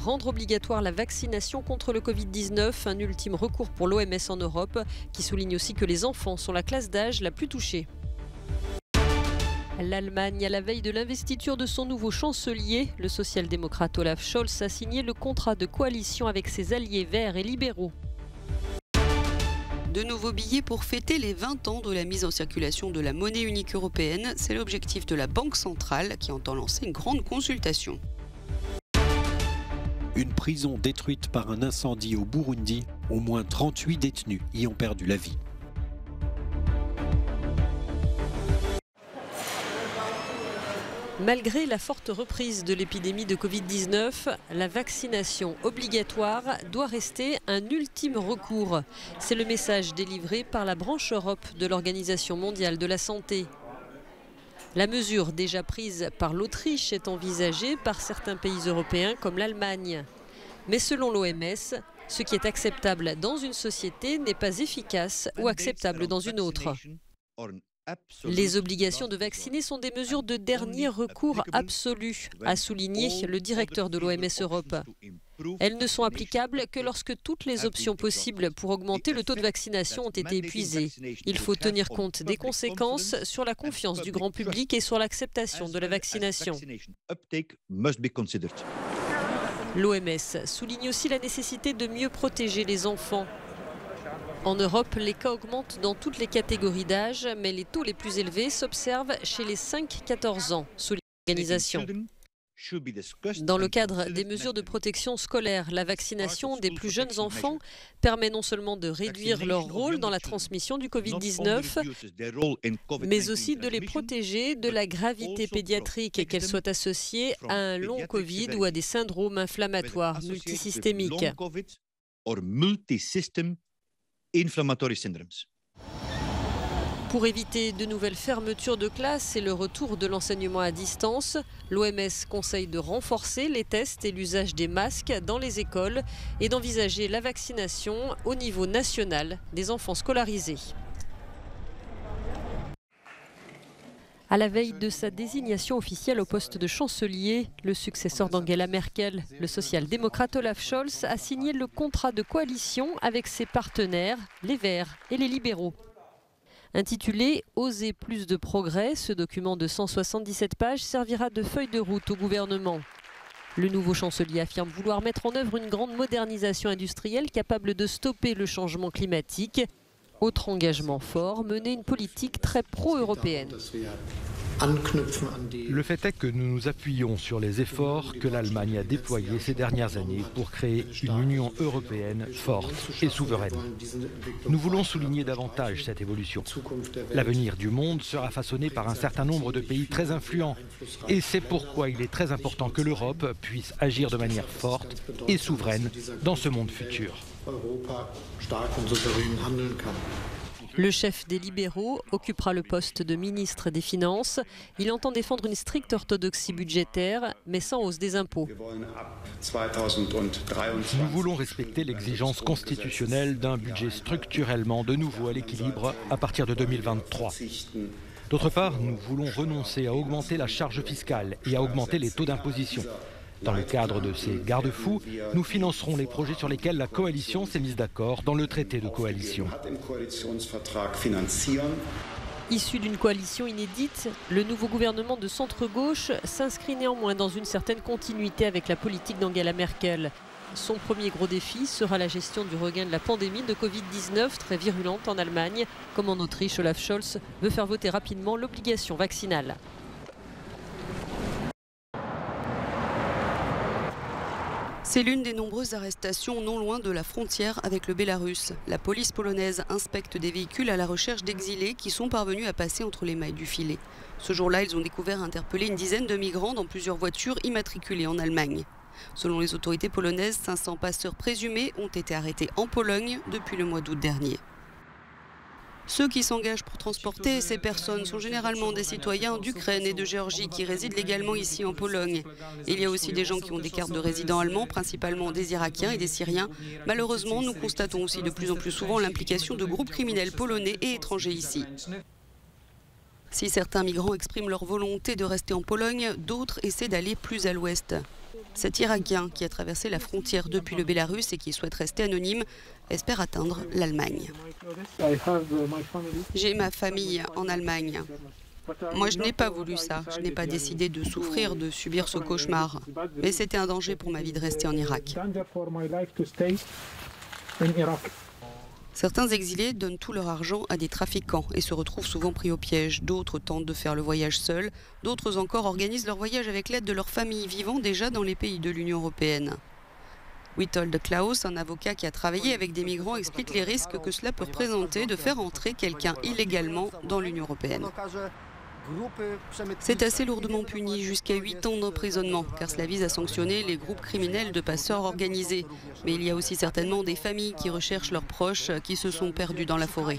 rendre obligatoire la vaccination contre le Covid-19, un ultime recours pour l'OMS en Europe, qui souligne aussi que les enfants sont la classe d'âge la plus touchée. L'Allemagne, à la veille de l'investiture de son nouveau chancelier, le social-démocrate Olaf Scholz a signé le contrat de coalition avec ses alliés verts et libéraux. De nouveaux billets pour fêter les 20 ans de la mise en circulation de la monnaie unique européenne. C'est l'objectif de la Banque centrale qui entend lancer une grande consultation. Une prison détruite par un incendie au Burundi. Au moins 38 détenus y ont perdu la vie. Malgré la forte reprise de l'épidémie de Covid-19, la vaccination obligatoire doit rester un ultime recours. C'est le message délivré par la branche Europe de l'Organisation mondiale de la santé. La mesure déjà prise par l'Autriche est envisagée par certains pays européens comme l'Allemagne. Mais selon l'OMS, ce qui est acceptable dans une société n'est pas efficace ou acceptable dans une autre. Les obligations de vacciner sont des mesures de dernier recours absolu, a souligné le directeur de l'OMS Europe. Elles ne sont applicables que lorsque toutes les options possibles pour augmenter le taux de vaccination ont été épuisées. Il faut tenir compte des conséquences sur la confiance du grand public et sur l'acceptation de la vaccination. L'OMS souligne aussi la nécessité de mieux protéger les enfants. En Europe, les cas augmentent dans toutes les catégories d'âge, mais les taux les plus élevés s'observent chez les 5-14 ans, souligne l'organisation. Dans le cadre des mesures de protection scolaire, la vaccination des plus jeunes enfants permet non seulement de réduire leur rôle dans la transmission du Covid-19, mais aussi de les protéger de la gravité pédiatrique, qu'elle soit associée à un long Covid ou à des syndromes inflammatoires multisystémiques. Pour éviter de nouvelles fermetures de classes et le retour de l'enseignement à distance, l'OMS conseille de renforcer les tests et l'usage des masques dans les écoles et d'envisager la vaccination au niveau national des enfants scolarisés. À la veille de sa désignation officielle au poste de chancelier, le successeur d'Angela Merkel, le social-démocrate Olaf Scholz, a signé le contrat de coalition avec ses partenaires, les Verts et les libéraux. Intitulé « Oser plus de progrès », ce document de 177 pages servira de feuille de route au gouvernement. Le nouveau chancelier affirme vouloir mettre en œuvre une grande modernisation industrielle capable de stopper le changement climatique. Autre engagement fort, mener une politique très pro-européenne. Le fait est que nous nous appuyons sur les efforts que l'Allemagne a déployés ces dernières années pour créer une Union européenne forte et souveraine. Nous voulons souligner davantage cette évolution. L'avenir du monde sera façonné par un certain nombre de pays très influents. Et c'est pourquoi il est très important que l'Europe puisse agir de manière forte et souveraine dans ce monde futur. Le chef des libéraux occupera le poste de ministre des Finances. Il entend défendre une stricte orthodoxie budgétaire, mais sans hausse des impôts. Nous voulons respecter l'exigence constitutionnelle d'un budget structurellement de nouveau à l'équilibre à partir de 2023. D'autre part, nous voulons renoncer à augmenter la charge fiscale et à augmenter les taux d'imposition. Dans le cadre de ces garde-fous, nous financerons les projets sur lesquels la coalition s'est mise d'accord dans le traité de coalition. Issu d'une coalition inédite, le nouveau gouvernement de centre-gauche s'inscrit néanmoins dans une certaine continuité avec la politique d'Angela Merkel. Son premier gros défi sera la gestion du regain de la pandémie de Covid-19 très virulente en Allemagne. Comme en Autriche, Olaf Scholz veut faire voter rapidement l'obligation vaccinale. C'est l'une des nombreuses arrestations non loin de la frontière avec le Bélarus. La police polonaise inspecte des véhicules à la recherche d'exilés qui sont parvenus à passer entre les mailles du filet. Ce jour-là, ils ont découvert et interpellé une dizaine de migrants dans plusieurs voitures immatriculées en Allemagne. Selon les autorités polonaises, 500 passeurs présumés ont été arrêtés en Pologne depuis le mois d'août dernier. Ceux qui s'engagent pour transporter ces personnes sont généralement des citoyens d'Ukraine et de Géorgie qui résident légalement ici en Pologne. Il y a aussi des gens qui ont des cartes de résidents allemands, principalement des Irakiens et des Syriens. Malheureusement, nous constatons aussi de plus en plus souvent l'implication de groupes criminels polonais et étrangers ici. Si certains migrants expriment leur volonté de rester en Pologne, d'autres essaient d'aller plus à l'ouest. Cet Irakien qui a traversé la frontière depuis le Bélarus et qui souhaite rester anonyme espère atteindre l'Allemagne. J'ai ma famille en Allemagne. Moi, je n'ai pas voulu ça. Je n'ai pas décidé de souffrir, de subir ce cauchemar. Mais c'était un danger pour ma vie de rester en Irak. Certains exilés donnent tout leur argent à des trafiquants et se retrouvent souvent pris au piège. D'autres tentent de faire le voyage seuls. D'autres encore organisent leur voyage avec l'aide de leur famille vivant déjà dans les pays de l'Union européenne. Witold Klaus, un avocat qui a travaillé avec des migrants, explique les risques que cela peut représenter de faire entrer quelqu'un illégalement dans l'Union européenne. C'est assez lourdement puni, jusqu'à 8 ans d'emprisonnement, car cela vise à sanctionner les groupes criminels de passeurs organisés. Mais il y a aussi certainement des familles qui recherchent leurs proches qui se sont perdus dans la forêt.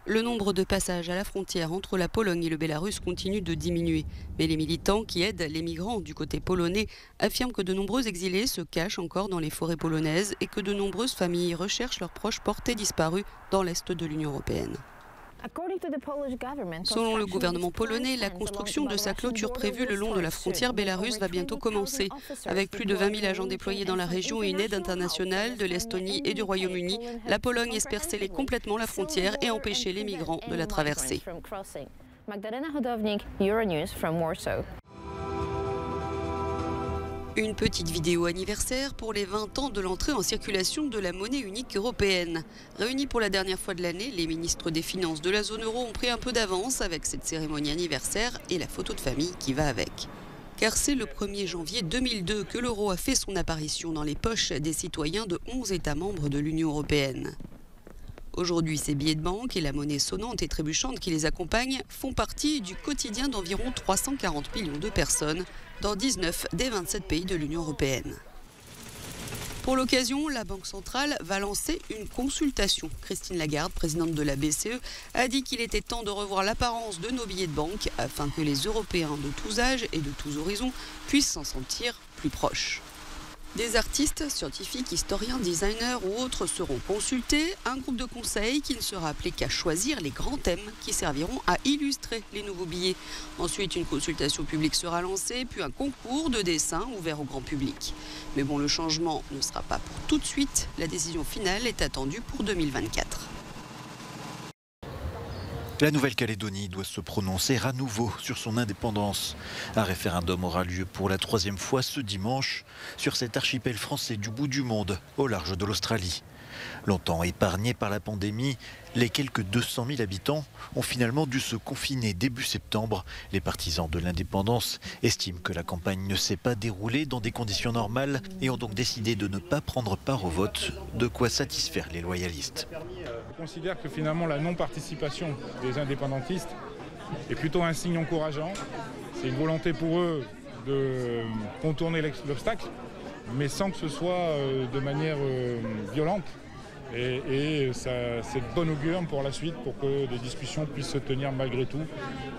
Le nombre de passages à la frontière entre la Pologne et le Bélarus continue de diminuer. Mais les militants qui aident les migrants du côté polonais affirment que de nombreux exilés se cachent encore dans les forêts polonaises et que de nombreuses familles recherchent leurs proches portés disparus dans l'est de l'Union européenne. Selon le gouvernement polonais, la construction de sa clôture prévue le long de la frontière bélarusse va bientôt commencer. Avec plus de 20 000 agents déployés dans la région et une aide internationale de l'Estonie et du Royaume-Uni, la Pologne espère sceller complètement la frontière et empêcher les migrants de la traverser. Une petite vidéo anniversaire pour les 20 ans de l'entrée en circulation de la monnaie unique européenne. Réunis pour la dernière fois de l'année, les ministres des Finances de la zone euro ont pris un peu d'avance avec cette cérémonie anniversaire et la photo de famille qui va avec. Car c'est le 1er janvier 2002 que l'euro a fait son apparition dans les poches des citoyens de 11 États membres de l'Union européenne. Aujourd'hui, ces billets de banque et la monnaie sonnante et trébuchante qui les accompagnent font partie du quotidien d'environ 340 millions de personnes dans 19 des 27 pays de l'Union européenne. Pour l'occasion, la Banque centrale va lancer une consultation. Christine Lagarde, présidente de la BCE, a dit qu'il était temps de revoir l'apparence de nos billets de banque afin que les Européens de tous âges et de tous horizons puissent s'en sentir plus proches. Des artistes, scientifiques, historiens, designers ou autres seront consultés. Un groupe de conseil qui ne sera appelé qu'à choisir les grands thèmes qui serviront à illustrer les nouveaux billets. Ensuite, une consultation publique sera lancée, puis un concours de dessin ouvert au grand public. Mais bon, le changement ne sera pas pour tout de suite. La décision finale est attendue pour 2024. La Nouvelle-Calédonie doit se prononcer à nouveau sur son indépendance. Un référendum aura lieu pour la 3e fois ce dimanche sur cet archipel français du bout du monde, au large de l'Australie. Longtemps épargnés par la pandémie, les quelques 200 000 habitants ont finalement dû se confiner début septembre. Les partisans de l'indépendance estiment que la campagne ne s'est pas déroulée dans des conditions normales et ont donc décidé de ne pas prendre part au vote, de quoi satisfaire les loyalistes. Je considère que finalement la non-participation des indépendantistes est plutôt un signe encourageant. C'est une volonté pour eux de contourner l'obstacle, mais sans que ce soit de manière violente. Et c'est de bon augure pour la suite, pour que des discussions puissent se tenir malgré tout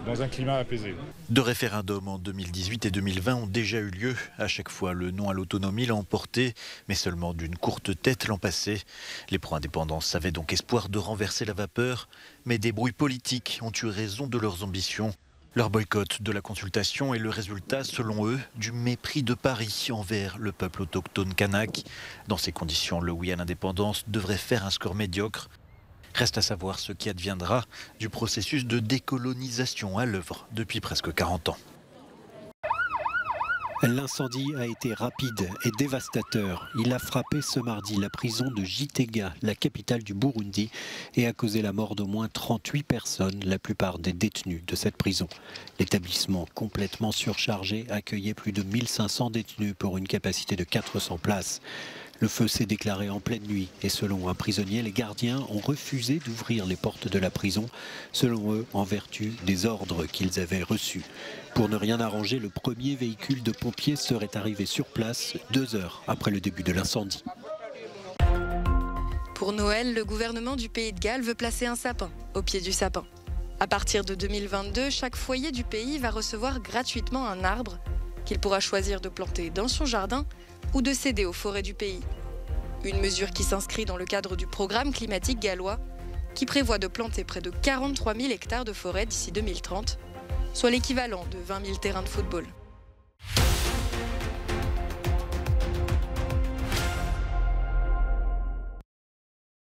dans un climat apaisé. Deux référendums en 2018 et 2020 ont déjà eu lieu. À chaque fois, le non à l'autonomie l'a emporté, mais seulement d'une courte tête l'an passé. Les pro-indépendance avaient donc espoir de renverser la vapeur, mais des brouilles politiques ont eu raison de leurs ambitions. Leur boycott de la consultation est le résultat, selon eux, du mépris de Paris envers le peuple autochtone kanak. Dans ces conditions, le oui à l'indépendance devrait faire un score médiocre. Reste à savoir ce qui adviendra du processus de décolonisation à l'œuvre depuis presque 40 ans. L'incendie a été rapide et dévastateur. Il a frappé ce mardi la prison de Gitega, la capitale du Burundi, et a causé la mort d'au moins 38 personnes, la plupart des détenus de cette prison. L'établissement, complètement surchargé, accueillait plus de 1500 détenus pour une capacité de 400 places. Le feu s'est déclaré en pleine nuit et selon un prisonnier, les gardiens ont refusé d'ouvrir les portes de la prison, selon eux en vertu des ordres qu'ils avaient reçus. Pour ne rien arranger, le premier véhicule de pompiers serait arrivé sur place 2 heures après le début de l'incendie. Pour Noël, le gouvernement du Pays de Galles veut placer un sapin au pied du sapin. À partir de 2022, chaque foyer du pays va recevoir gratuitement un arbre qu'il pourra choisir de planter dans son jardin ou de céder aux forêts du pays. Une mesure qui s'inscrit dans le cadre du programme climatique gallois qui prévoit de planter près de 43 000 hectares de forêt d'ici 2030 soit l'équivalent de 20 000 terrains de football.